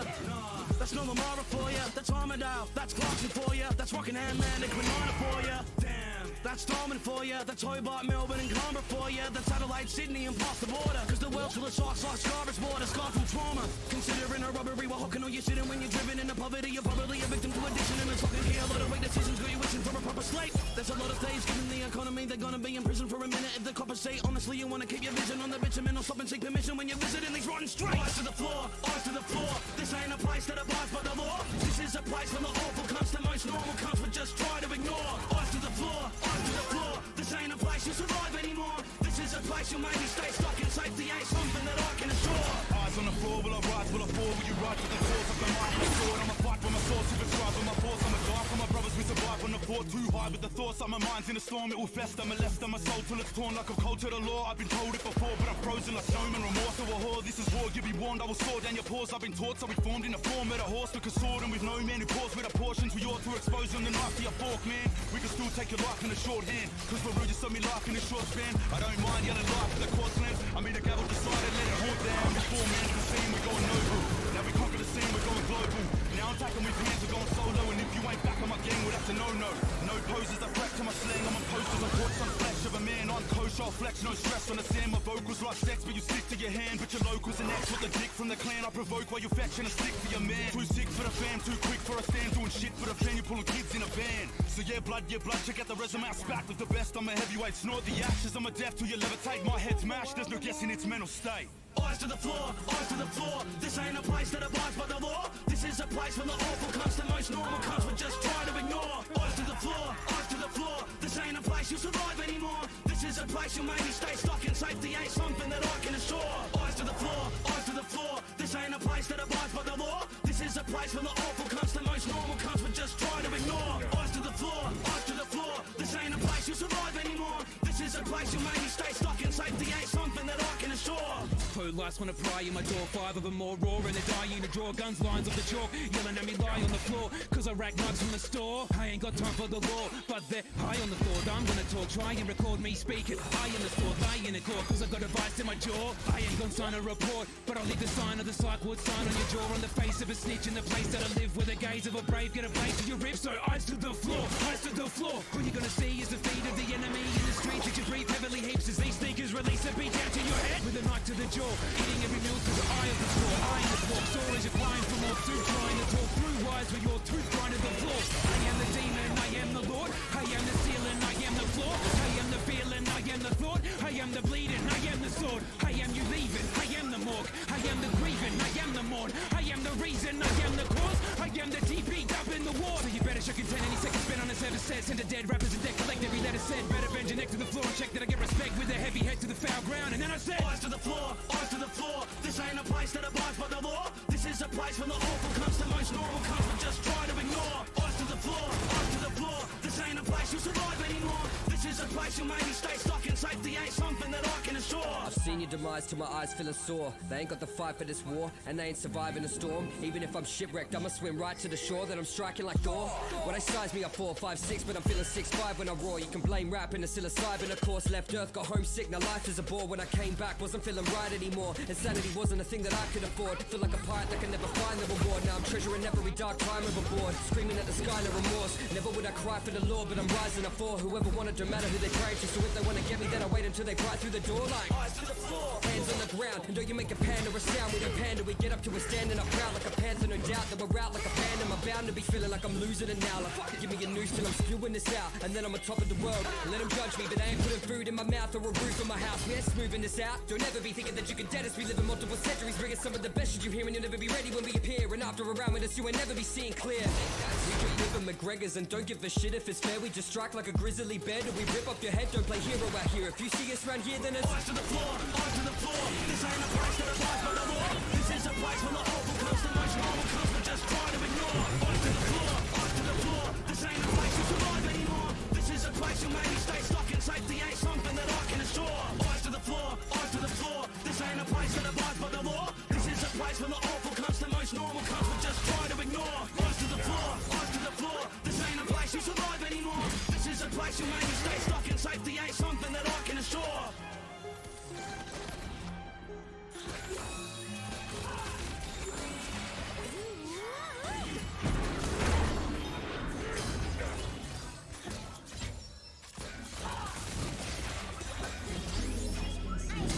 That's Northern Mara for ya. That's Armadale. That's Clarkson for ya. That's Rockingham, man, and Grenada for ya. Damn. That's Darwin for ya. That's Hobart, Melbourne, and Canberra for ya. That's Adelaide, Sydney, and past the border. Cause the world's full of socks like Scarface border. Scarred from trauma. Considering a robbery, we're hocking on your sitting when you're driven into poverty. You're probably a victim to addiction, and it's fucking here. A lot of weight decisions got you wishing for a proper slate. There's a lot of thieves given the economy. They're gonna be in prison for a minute if the coppers say honestly you wanna keep your vision on the bitumen. I'll stop and seek permission when you're visiting these rotten streets. Eyes to the floor, eyes to the floor. This ain't a place that abides by the law. This is a place for the awful cunts that most normal cunts would just try to ignore. Eyes to the floor, eyes to the floor. This ain't a place you survive anymore. This is a place you'll maybe stay stuck in. Safety ain't something that I can assure. Eyes on the floor, will I rise, will I fall? Will you ride with the force of the mind and the sword? I'ma fight for my source, if it's drive with my force. I'ma die for my brothers, we survive when the fought too high with the thoughts. Like my mind's in a storm, it will fester, molest my soul till it's torn like I'm cold to the law. I've been told it before, but I'm frozen like snowman, remorse to a whore. This is war, you be warned, I will saw down your paws. I've been taught, so we formed in the form of a horse, took a sword, and with no man who pours with the portions. We ought to expose on the knife to your fork, man. We can still take your life in a short hand, cause we're rude, you saw me life in a short span. I don't mind yelling life for the course land. I mean the gavel decided, let it hold down. Before man to the scene, we're going noble. Now we conquer the scene, we're going global. Now I'm attacking with hands, we're going solo. And if you ain't back on my gang, well that's a no-no. No poses, I threat to my slang. I'm on posters, I'm caught some flesh of a man. I'm kosher, I'll flex, no stress. Understand my vocals like sex, but you stick to your hand. But your locals and X with the dick from the clan. I provoke while you fetch and I stick for your man. Too sick for the fam, too quick for a stand. Doing shit for the fan, you're pulling kids in a van. So yeah, blood, check out the resume. I spat with the best, I'm a heavyweight. Snort the ashes, I'm a death till you levitate. My head's mashed, there's no guessing its mental state. Eyes to the floor, eyes to the floor. This ain't a place that abides by the law. This is a place for the awful cunts that most normal cunts would just try to ignore. Eyes to the floor, eyes to the floor. This ain't a place you'll survive anymore. This is a place you'll maybe stay stuck in. Safety ain't something that I can assure. Eyes to the floor, eyes to the floor. This ain't a place that abides by the law. This is a place for the awful cunts that most normal cunts would just try to ignore. Eyes to the floor, eyes to the floor. This ain't a place you'll survive anymore. This is a place you'll maybe stay stuck in. Safety ain't something that I can assure. Police wanna pry in my door, 5 of them more raw, and they're dying to draw guns, lines off the chalk, yelling at me lie on the floor, cause I rack mugs from the store. I ain't got time for the law, but they're high on the thought. I'm gonna talk, try and record me speaking. I in the store, lie in the court, cause I got a vice in my jaw. I ain't gonna sign a report, but I'll leave the sign of the psych ward sign on your jaw, on the face of a snitch in the place that I live, where the gaze of a brave get a blade to your ribs. So eyes to the floor, eyes to the floor. All you're gonna see is the feet of the enemy in the streets that you breathe heavily heaps as these sneakers release a beat down to your head with a knife to the jaw. Eating every meal through the eye of the straw. Eye in the fork, sore as you're crying for more soup. Trying to talk through wires with your tooth grinding the floor. I am the demon, I am the Lord. I am the ceiling, I am the floor. I am the feeling, I am the thought. I am the bleeding, I am the sword. I am you leaving, I am the morgue. I am the grieving, I am the mourn. I am the reason, I am the cause. I am the TP up in the war. So you better show content any second spent on this ever said. Send a dead rappers and dead collect every letter said. Better bend your neck to the floor and check that I get respect with a heavy head to the foul ground. And then I said, eyes to the floor, eyes to the floor. This ain't a place that abides by the law. This is a place for the awful cunts that most normal cunts would just try to ignore. Eyes to the floor, eyes to the floor. This ain't a place you'll survive anymore. This is a place you'll maybe stay stuck in. Safety ain't something that I can assure. Seen your demise till my eyes feeling sore. They ain't got the fight for this war, and they ain't surviving a storm. Even if I'm shipwrecked, I'ma swim right to the shore. Then I'm striking like Thor. Well, they size me up 4, 5, 6, but I'm feeling 6'5" when I roar. You can blame rap and the psilocybin, of course. Left Earth, got homesick, now life is a bore. When I came back, wasn't feeling right anymore. Insanity wasn't a thing that I could afford. Feel like a pirate that can never find the reward. Now I'm treasuring every dark time overboard. Screaming at the sky, no remorse. Never would I cry for the Lord, but I'm rising up for whoever wanted, no matter who they pray to. So if they wanna get me, then I wait until they pry through the door like eyes to the floor, hands on the ground. And do you make a panda or a sound? We don't panda, we get up to a stand and I'm proud like a panther. No doubt that we're out like a panda. I'm bound to be feeling like I'm losing it now. Like fuck it, give me a noose till I'm spewing this out. And then I'm on top of the world. And let them judge me, but they ain't putting food in my mouth or a roof in my house. We're smoothing this out. Don't ever be thinking that you can dead us. We live in multiple centuries, bringing some of the best shit you hear, and you'll never be ready when we appear. And after a round with us, you will never be seeing clear. We can live in McGregor's and don't give a shit if it's fair. We just strike like a grizzly bear. Do we rip up your head? Don't play hero out here. If you see us round here, then it's eyes to the floor, eyes to the floor. This ain't a place that abides by the law. This is a place where the awful comes, the most normal comes, but just try to ignore. Eyes to the floor, eyes to the floor. This ain't a place you survive anymore. This is a place you'll maybe stay stuck in. Safety ain't something that I can assure. Eyes to the floor, eyes to the floor. This ain't a place that abides by the law. This is a place where the awful comes, the most normal comes, but just try to ignore. Eyes to the floor, eyes to the floor. This ain't a place you survive anymore. This is a place you'll maybe stay stuck in. Safety ain't something that I can assure.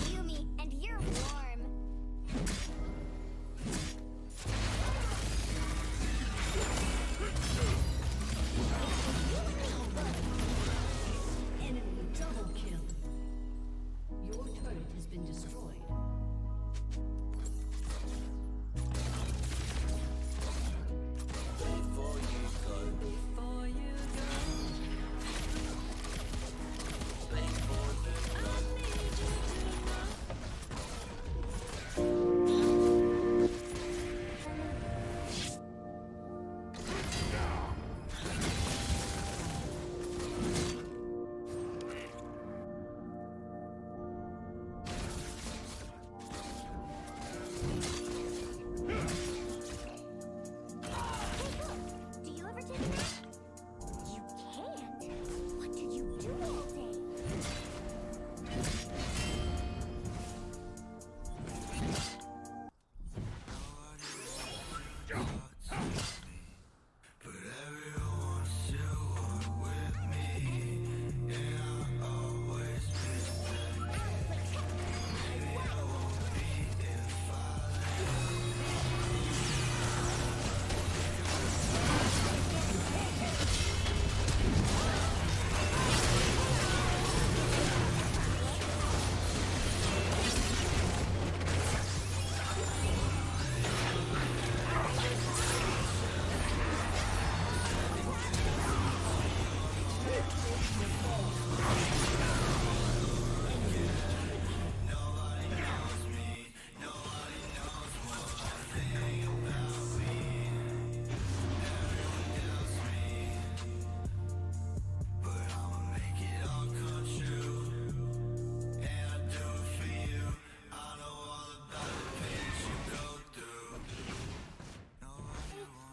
Yumi, and you're warm. Enemy double kill. Your turret has been destroyed. Before you go. I need you to know. Do you ever take a nap? You can't. What did you do all day?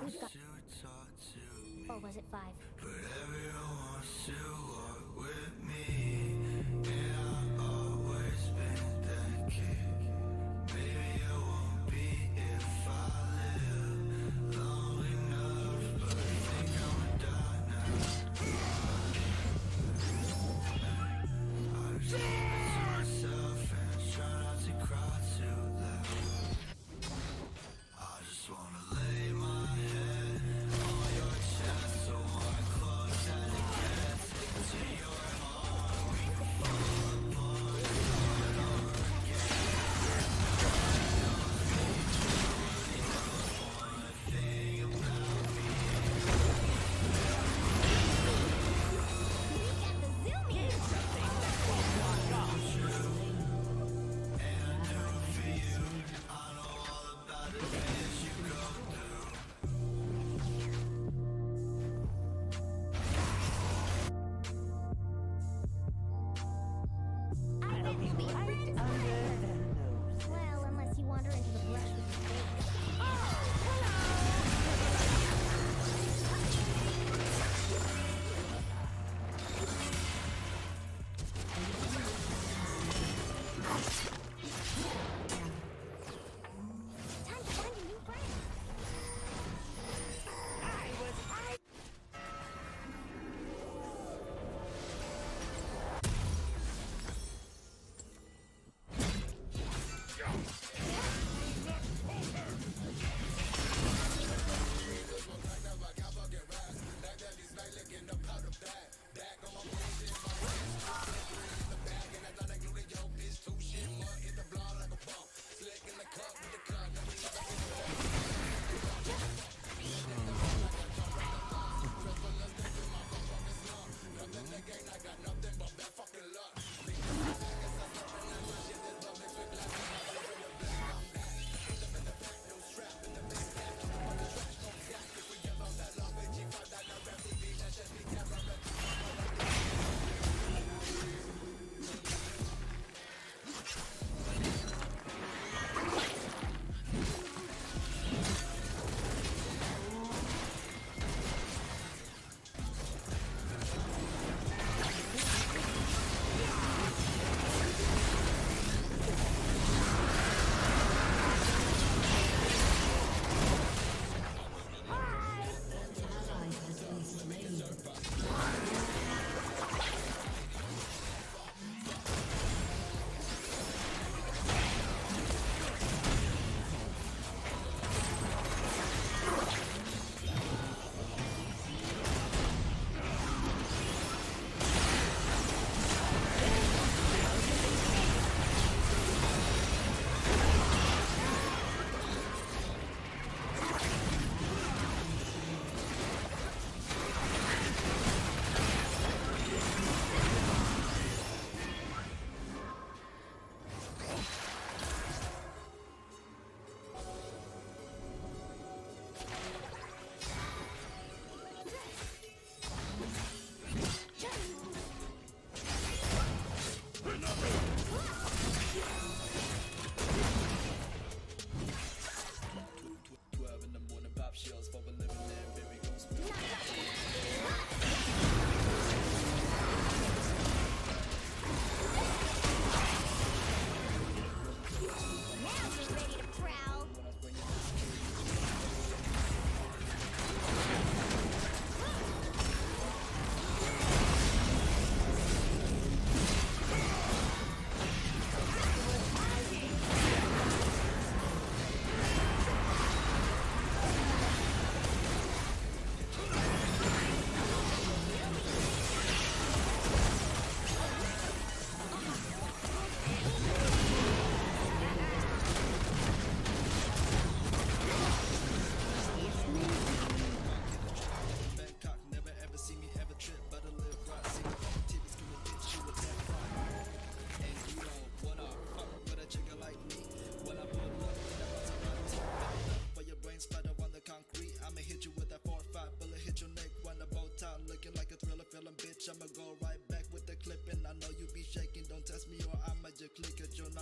We've got... Or was it 5?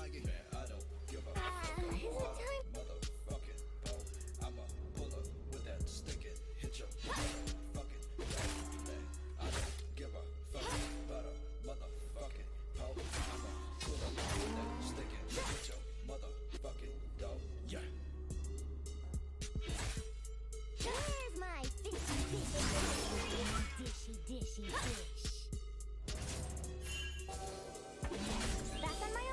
like it. Man, I don't give a motherfucking bone. I'ma pull up with that stick and hit your motherfucking dome. Man, I don't give a fuck about a motherfucking pole. I'ma pull up with that stick and hit your motherfucking dome. Yeah. Here's my fishy dish. Back on my own.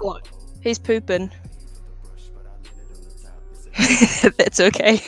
What? He's pooping. It's okay.